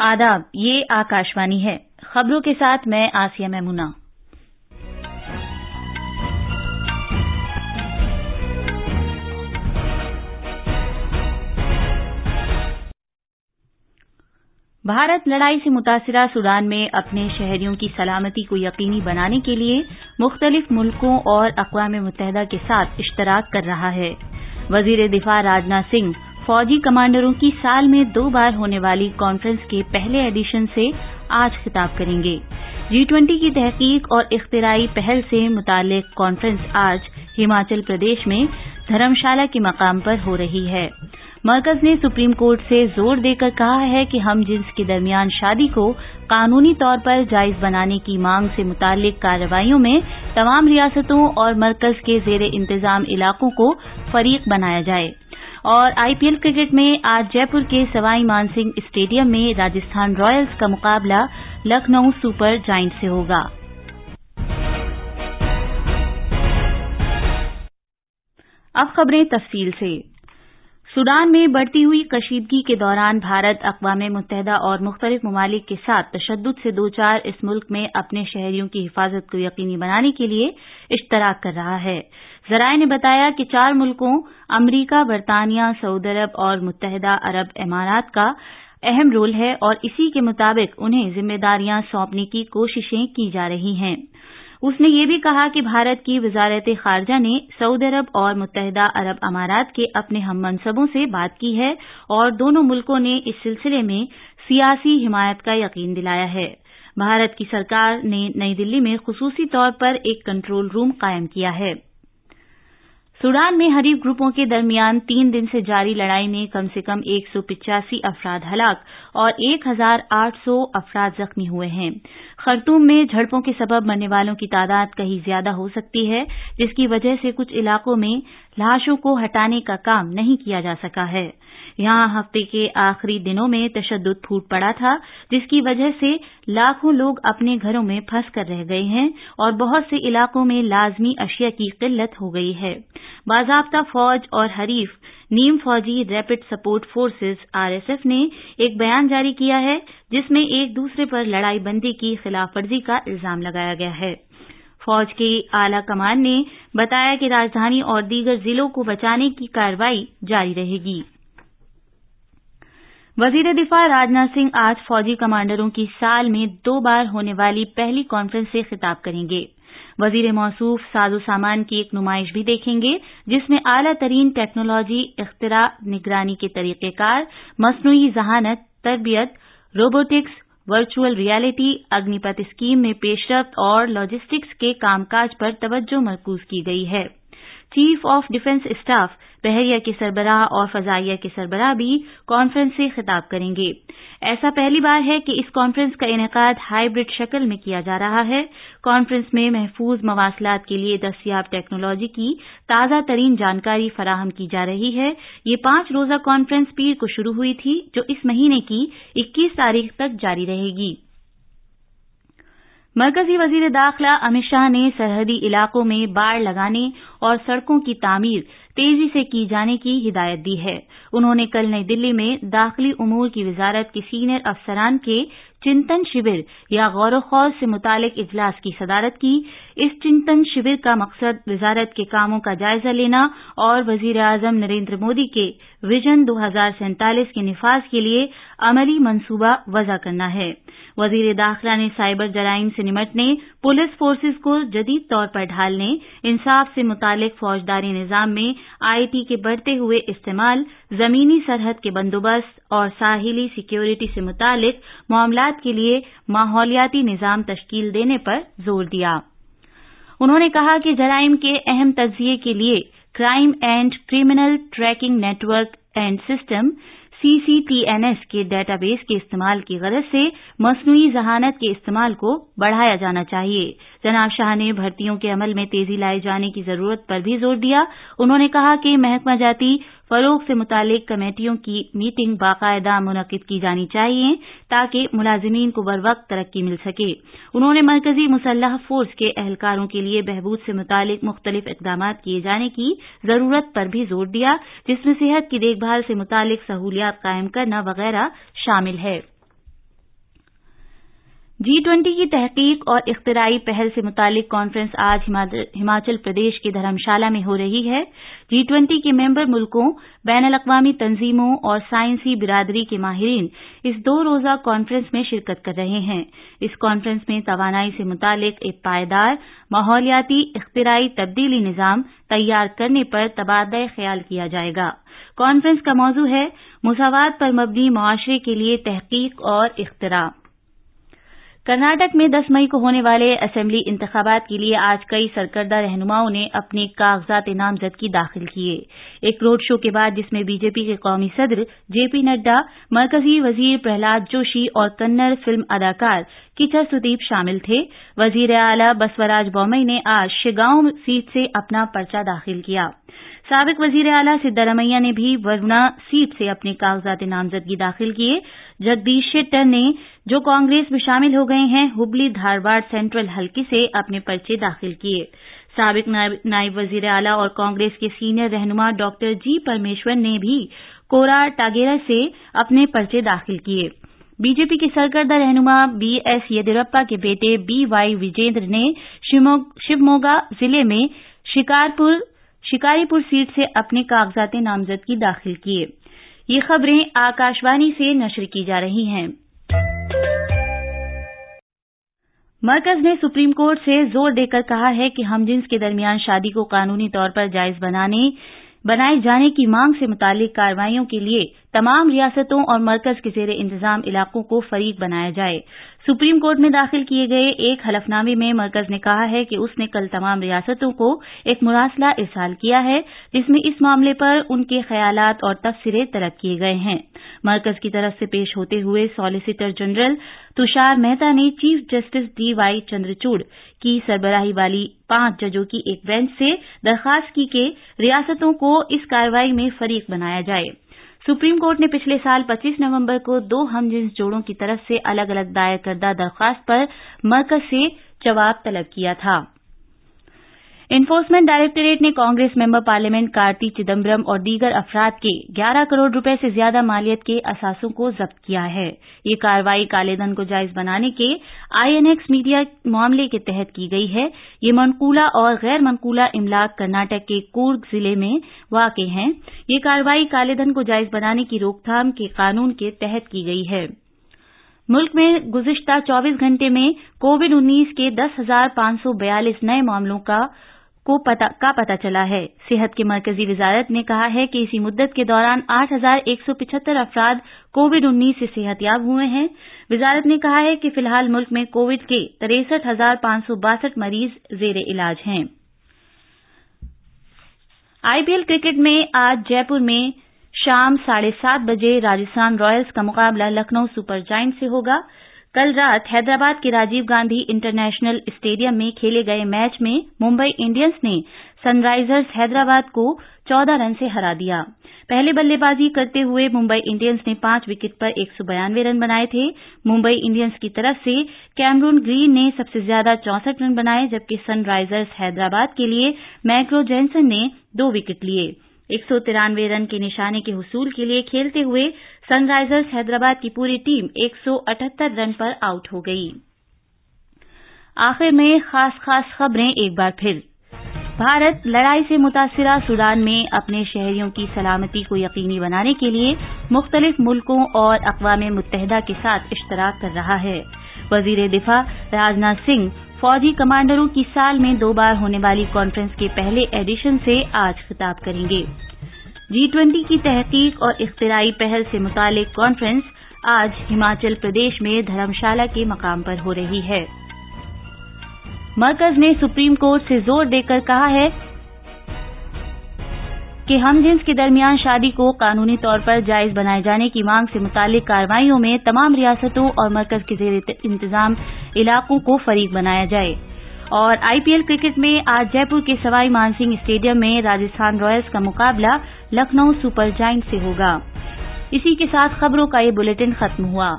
आदाब, ये आकाशवाणी है। खबरों के साथ मैं आसिया मैमुना। भारत लड़ाई से मुतासिरा सूडान में अपने शहरियों की सलामती को यकीनी बनाने के लिए मुख्तलिफ मुल्कों और अक़वाम मुत्तहिदा के साथ इश्तराक कर रहा है। वजीर दिफा राजनाथ सिंह फौजी कमांडरों की साल में 2 बार होने वाली कॉन्फ्रेंस के पहले एडिशन से आज खिताब करेंगे। G20 की तहकीक और इख्तिराई पहल से मुताल्लिक कॉन्फ्रेंस आज हिमाचल प्रदेश में धर्मशाला के मकाम पर हो रही है। मरकज ने सुप्रीम कोर्ट से जोर देकर कहा है कि हम जिन्स के दरमियान शादी को कानूनी तौर पर जायज बनाने की मांग से मुताल्लिक कार्रवाइयों में तमाम रियासतों और मरकज के जेर इंतजाम इलाकों को फरीक बनाया जाए। और IPL क्रिकेट में आज जयपुर के सवाई मानसिंह स्टेडियम में राजस्थान रॉयल्स का मुकाबला लखनऊ सुपर जायंट्स से होगा। अब खबरें तफसील से। सूडान में बढ़ती हुई कशीदगी के दौरान भारत अक़वाम मुत्तहिदा और मुख्तलिफ ममालिक के साथ तशद्दुद से दो चार इस मुल्क में अपने शहरियों की हिफाजत को यकीनी बनाने के लिए इश्तराक कर रहा है। ज़राए ने बताया कि 4 मुल्कों अमरीका, बरतानिया, सऊदी अरब और मुत्तहिदा अरब इमारात का अहम रोल है और इसी के मुताबिक उन्हें जिम्मेदारियां सौंपने की कोशिशें की जा रही हैं। उसने ये भी कहा कि भारत की वजारत खारजा ने सऊदी अरब और मुत्तहिदा अरब अमारात के अपने हममनसबों से बात की है और दोनों मुल्कों ने इस सिलसिले में सियासी हिमायत का यकीन दिलाया है। भारत की सरकार ने नई दिल्ली में खुसूसी तौर पर एक कंट्रोल रूम कायम किया है। सूडान में हरीफ ग्रुपों के दरमियान 3 दिन से जारी लड़ाई में कम से कम 185 अफराद हलाक और 1800 अफराद जख्मी हुए हैं। खर्तूम में झड़पों के सबब मरने वालों की तादाद कहीं ज्यादा हो सकती है, जिसकी वजह से कुछ इलाकों में लाशों को हटाने का काम नहीं किया जा सका है। यहां हफ्ते के आखिरी दिनों में तशद्दुद फूट पड़ा था, जिसकी वजह से लाखों लोग अपने घरों में फंस कर रह गए हैं और बहुत से इलाकों में लाजमी अशिया की किल्लत हो गई है। बाज़ाब्ता फौज और हरीफ नीम फौजी रैपिड सपोर्ट फोर्सेस RSF ने एक बयान जारी किया है, जिसमें एक दूसरे पर लड़ाई बंदी की खिलाफवर्जी का इल्जाम लगाया गया है। फौज की आला कमान ने बताया कि राजधानी और दीगर जिलों को बचाने की कार्रवाई जारी रहेगी। वजीर दिफा राजनाथ सिंह आज फौजी कमांडरों की साल में 2 बार होने वाली पहली कॉन्फ्रेंस से खिताब करेंगे। वजीर मौसूफ साजो सामान की एक नुमाइश भी देखेंगे, जिसमें आला तरीन टेक्नोलॉजी, इख्तिरा, निगरानी के तरीक़ेकार, मसनूई ज़हानत, तरबियत, robotics, virtual reality, Agnipath scheme में पेशरफ्त और लॉजिस्टिक्स के कामकाज पर तवज्जो मरकूज की गई है। चीफ ऑफ डिफेंस स्टाफ, बहरिया के सरबराह और फजाइया के सरबराह भी कॉन्फ्रेंस से खिताब करेंगे। ऐसा पहली बार है कि इस कॉन्फ्रेंस का इनेकाद हाइब्रिड शक्ल में किया जा रहा है। कॉन्फ्रेंस में महफूज मवासलात के लिए दस्तयाब टेक्नोलॉजी की ताज़ा तरीन जानकारी फराहम की जा रही है। ये 5 रोज़ा कॉन्फ्रेंस पीर को शुरू हुई थी, जो इस महीने की 21 तारीख तक जारी रहेगी। मरकजी वजीर दाखिला अमित शाह ने सरहदी इलाकों में बाड़ लगाने और सड़कों की तामीर तेजी से की जाने की हिदायत दी है। उन्होंने कल नई दिल्ली में दाखिली उमूर की वजारत के सीनियर अफसरान के चिंतन शिविर या गौर-ओ-खौज से मुतालिक इजलास की सदारत की। इस चिंतन शिविर का मकसद वजारत के कामों का जायजा लेना और वजीर आजम नरेंद्र मोदी के विजन 2047 के निफाज के लिए अमली मंसूबा वज़ा करना है। वजीर दाखिला ने साइबर जराइम से निमटने, पुलिस फोर्सेज को जदीद तौर पर ढालने, इंसाफ से मुतालिक फौजदारी निज़ाम में IT के बढ़ते हुए इस्तेमाल, जमीनी सरहद के बंदोबस्त और साहिली सिक्योरिटी से मुतालिक मामलात के लिए माहौलियाती निज़ाम तश्कील देने पर जोर दिया। उन्होंने कहा कि जराइम के अहम तज्ज़िये के लिए crime and criminal tracking network and system CCTNS के डेटाबेस के इस्तेमाल की गरज से मसनूई ज़हानत के इस्तेमाल को बढ़ाया जाना चाहिए। जनाब शाह ने भर्तियों के अमल में तेजी लाए जाने की जरूरत पर भी जोर दिया। उन्होंने कहा कि महकमा जाती फरोग से मुतालिक कमेटियों की मीटिंग बाकायदा मुनक्किद की जानी चाहिए, ताकि मुलाजिमीन को बरवक्त तरक्की मिल सके। उन्होंने मरकजी मुसल्लह फोर्स के अहलकारों के लिए बहबूद से मुतालिक मुख्तलिफ इक़दामात किए जाने की जरूरत पर भी जोर दिया, जिसमें सेहत की देखभाल से मुतालिक सहूलियात कायम करना वगैरह शामिल है। G20 की तहकीक और इख्तिराई पहल से मुतालिक कॉन्फ्रेंस आज हिमाचल प्रदेश के धर्मशाला में हो रही है। G20 के मेंबर मुल्कों, बैनुल-अक़वामी तंजीमों और साइंसी बिरादरी के माहिरीन इस 2 रोज़ा कॉन्फ्रेंस में शिरकत कर रहे हैं। इस कॉन्फ्रेंस में तवानाई से मुतालिक एक पायदार, माहौलियाती इख्तिराई तब्दीली निज़ाम तैयार करने पर तबादला ख्याल किया जाएगा। कॉन्फ्रेंस का मौजू है मुसावात पर मबनी मुआशरे के लिए तहकीक और इख्तिरा। कर्नाटक में 10 मई को होने वाले असेंबली इंतखाबात के लिए आज कई सरकर्दा रहनुमाओं ने अपने कागजात नामजदगी दाखिल किए। एक रोड शो के बाद जिसमें बीजेपी के कौमी सदर जेपी नड्डा, मरकजी वजीर प्रहलाद जोशी और कन्नड़ फिल्म अदाकार किचर सुदीप शामिल थे। वजीर आला बसवराज बोम्मई ने आज शिगांव सीट से अपना पर्चा दाखिल किया। साबिक वजीर आला सिद्धारमैया ने भी वरुणा सीट से अपने कागजात नामजदगी दाखिल किए। जगदीश शेट्टर ने, जो कांग्रेस में शामिल हो गए हैं, हुबली धारवाड़ सेंट्रल हलके से अपने पर्चे दाखिल किए। साबिक नायब वजीर आला और कांग्रेस के सीनियर रहनुमा डॉक्टर जी परमेश्वर ने भी कोरा टागेरा से अपने पर्चे दाखिल किए। बीजेपी के सरकर्दा रहनुमा बीएस येदियुरप्पा के बेटे बीवाई विजेंद्र ने शिवमोगा जिले में शिकारीपुर सीट से अपने कागजात नामजदगी दाखिल किए। ये खबरें आकाशवाणी से नशर की जा रही हैं। मरकज ने सुप्रीम कोर्ट से जोर देकर कहा है कि हमजिन्स के दरमियान शादी को कानूनी तौर पर जायज बनाए जाने की मांग से मुतालिक कार्रवाइयों के लिए तमाम रियासतों और मरकज के जेर इंतजाम इलाकों को फरीक बनाया जाए। सुप्रीम कोर्ट में दाखिल किए गए एक हलफनामे में मरकज ने कहा है कि उसने कल तमाम रियासतों को एक मुरासला इरसाल किया है, जिसमें इस मामले पर उनके ख्यालात और तबसरे तलब किए गए हैं। मरकज की तरफ से पेश होते हुए सॉलिसिटर जनरल तुषार मेहता ने चीफ जस्टिस डीवाई चंद्रचूड़ की सरबराही वाली 5 जजों की एक बेंच से दरखास्त की कि रियासतों को इस कार्रवाई में फरीक बनाया जाए। सुप्रीम कोर्ट ने पिछले साल 25 नवंबर को 2 हमजिन्स जोड़ों की तरफ से अलग अलग दायर करदा दरखास्त पर मरकज से जवाब तलब किया था। एनफोर्समेंट डायरेक्टोरेट ने कांग्रेस मेंबर पार्लियामेंट कार्ति चिदम्बरम और दीगर अफराद के 11 करोड़ रुपए से ज्यादा मालियत के असासों को जब्त किया है। ये कार्रवाई कालेधन को जायज बनाने के आईएनएक्स मीडिया मामले के तहत की गई है। ये मनकूला और गैर मनकूला इमलाक कर्नाटक के कूर्ग जिले में वाक़ हैं। ये कार्रवाई कालेधन को जायज बनाने की रोकथाम के कानून के तहत की गई है। मुल्क में गुज़िश्ता 24 घंटे में कोविड-19 के 10,542 नए मामलों का पता चला है। सेहत की मरकजी वजारत ने कहा है कि इसी मुद्दत के दौरान 8,175 अफराद कोविड-19 से सेहतयाब हुए हैं। वजारत ने कहा है कि फिलहाल मुल्क में कोविड के 63,562 मरीज जेर इलाज हैं। आईपीएल क्रिकेट में आज जयपुर में शाम 7:30 बजे राजस्थान रॉयल्स का मुकाबला लखनऊ सुपर जायंट्स से होगा। कल रात हैदराबाद के राजीव गांधी इंटरनेशनल स्टेडियम में खेले गए मैच में मुंबई इंडियंस ने सनराइजर्स हैदराबाद को 14 रन से हरा दिया। पहले बल्लेबाजी करते हुए मुंबई इंडियंस ने 5 विकेट पर 192 रन बनाए थे। मुंबई इंडियंस की तरफ से कैमरून ग्रीन ने सबसे ज्यादा 64 रन बनाए, जबकि सनराइजर्स हैदराबाद के लिए मैक्रो जैनसन ने 2 विकेट लिए। 193 रन के निशाने के हुसूल के लिए खेलते हुए सनराइजर्स हैदराबाद की पूरी टीम 178 रन पर आउट हो गई। आखिर में खास खबरें एक बार फिर। भारत लड़ाई से मुतासिरा सूडान में अपने शहरियों की सलामती को यकीनी बनाने के लिए मुख्तलिफ मुल्कों और अक़वाम मुत्तहिदा के साथ इश्तराक कर रहा है। वजीर दिफा राजनाथ सिंह फौजी कमांडरों की साल में 2 बार होने वाली कॉन्फ्रेंस के पहले एडिशन से आज खिताब करेंगे। G20 की तहकीक और इख्तिराई पहल से मुतालिक कॉन्फ्रेंस आज हिमाचल प्रदेश में धर्मशाला के मकाम पर हो रही है। मरकज ने सुप्रीम कोर्ट से जोर देकर कहा है कि हमजिन्स के दरमियान शादी को कानूनी तौर पर जायज बनाए जाने की मांग से मुतालिक कार्रवाइयों में तमाम रियासतों और मरकज के जेर इंतजाम इलाकों को फरीक बनाया जाए। और आईपीएल क्रिकेट में आज जयपुर के सवाई मानसिंह स्टेडियम में राजस्थान रॉयल्स का मुकाबला लखनऊ सुपर जायंट्स से होगा। इसी के साथ खबरों का ये बुलेटिन खत्म हुआ।